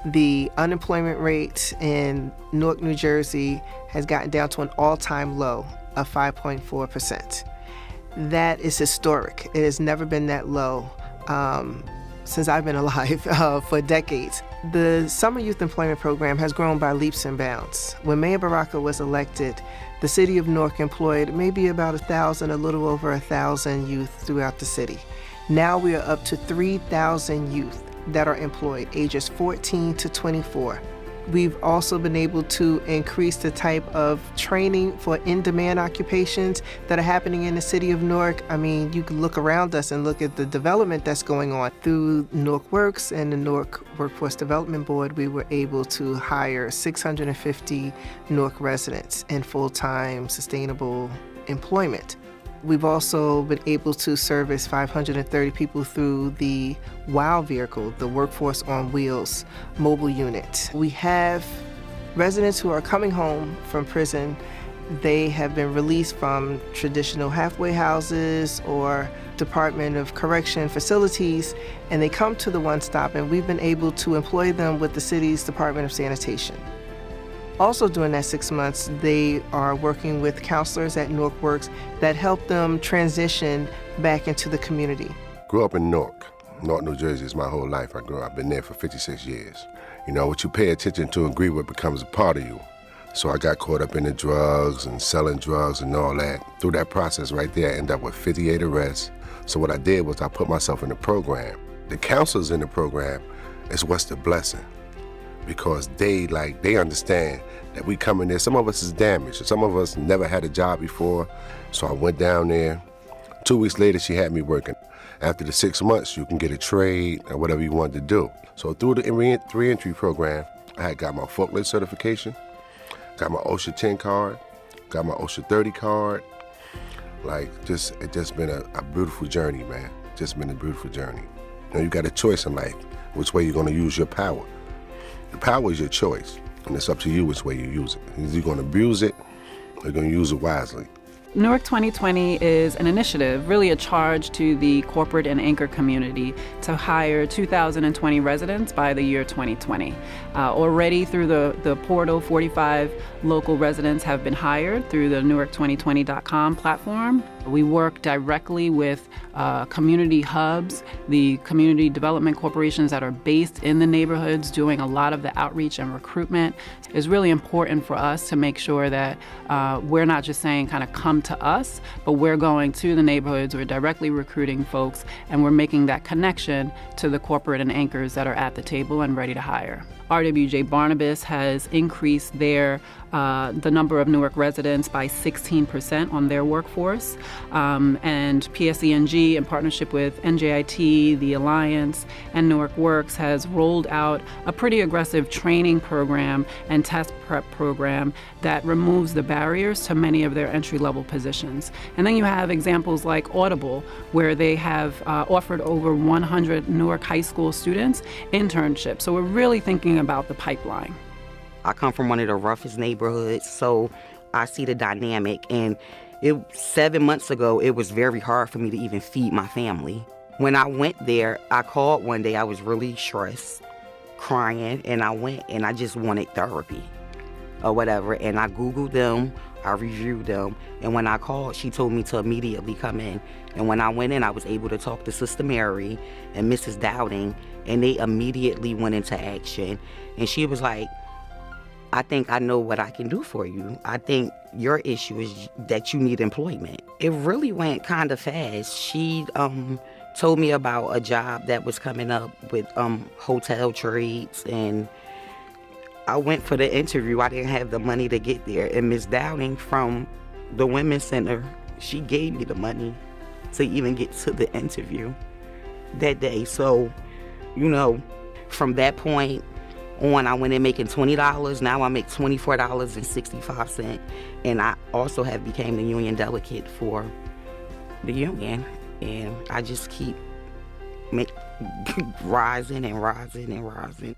The unemployment rate in Newark, New Jersey has gotten down to an all-time low of 5.4%. That is historic. It has never been that low since I've been alive for decades. The Summer Youth Employment Program has grown by leaps and bounds. When Mayor Baraka was elected, the city of Newark employed maybe about 1,000, a little over 1,000 youth throughout the city. Now we are up to 3,000 youth that are employed, ages 14 to 24. We've also been able to increase the type of training for in-demand occupations that are happening in the city of Newark. I mean, you can look around us and look at the development that's going on. Through Newark Works and the Newark Workforce Development Board, we were able to hire 650 Newark residents in full-time sustainable employment. We've also been able to service 530 people through the WOW vehicle, the Workforce on Wheels mobile unit. We have residents who are coming home from prison. They have been released from traditional halfway houses or Department of Correction facilities, and they come to the One Stop, and we've been able to employ them with the city's Department of Sanitation. Also during that 6 months, they are working with counselors at Newark Works that help them transition back into the community. Grew up in Newark, New Jersey is my whole life. I've been there for 56 years. You know, what you pay attention to and agree with becomes a part of you. So I got caught up in the drugs and selling drugs and all that. Through that process right there, I ended up with 58 arrests. So what I did was I put myself in the program. The counselors in the program is what's the blessing. Because they understand that we come in there. Some of us is damaged. Some of us never had a job before. So I went down there. 2 weeks later, she had me working. After the 6 months, you can get a trade or whatever you want to do. So through the reentry program, I had got my forklift certification, got my OSHA 10 card, got my OSHA 30 card. It just been a beautiful journey, man. Just been a beautiful journey. You know, you got a choice in life, which way you're gonna use your power. The power is your choice, and it's up to you which way you use it. Either you're going to abuse it, or you're going to use it wisely. Newark 2020 is an initiative, really a charge to the corporate and anchor community to hire 2,020 residents by the year 2020. Already through the portal, 45 local residents have been hired through the Newark2020.com platform. We work directly with community hubs, the community development corporations that are based in the neighborhoods doing a lot of the outreach and recruitment. It's really important for us to make sure that we're not just saying kind of come to us, but we're going to the neighborhoods, we're directly recruiting folks, and we're making that connection to the corporate and anchors that are at the table and ready to hire. RWJ Barnabas has increased the number of Newark residents by 16% on their workforce. And PSENG, in partnership with NJIT, the Alliance, and Newark Works, has rolled out a pretty aggressive training program and test prep program that removes the barriers to many of their entry-level positions. And then you have examples like Audible, where they have offered over 100 Newark high school students internships. So we're really thinking about the pipeline. I come from one of the roughest neighborhoods, so I see the dynamic. And 7 months ago, it was very hard for me to even feed my family. When I went there, I called one day. I was really stressed, crying, and I went and I just wanted therapy or whatever. And I Googled them, I reviewed them, and when I called, she told me to immediately come in. And when I went in, I was able to talk to Sister Mary and Mrs. Dowding, and they immediately went into action. And she was like, I think I know what I can do for you. I think your issue is that you need employment. It really went kind of fast. She told me about a job that was coming up with hotel trades, and I went for the interview. I didn't have the money to get there, and Miss Dowding from the Women's Center, she gave me the money to even get to the interview that day. So, you know, from that point on, I went in making $20. Now I make $24.65, and I also have became the union delegate for the union, and I just keep rising and rising and rising.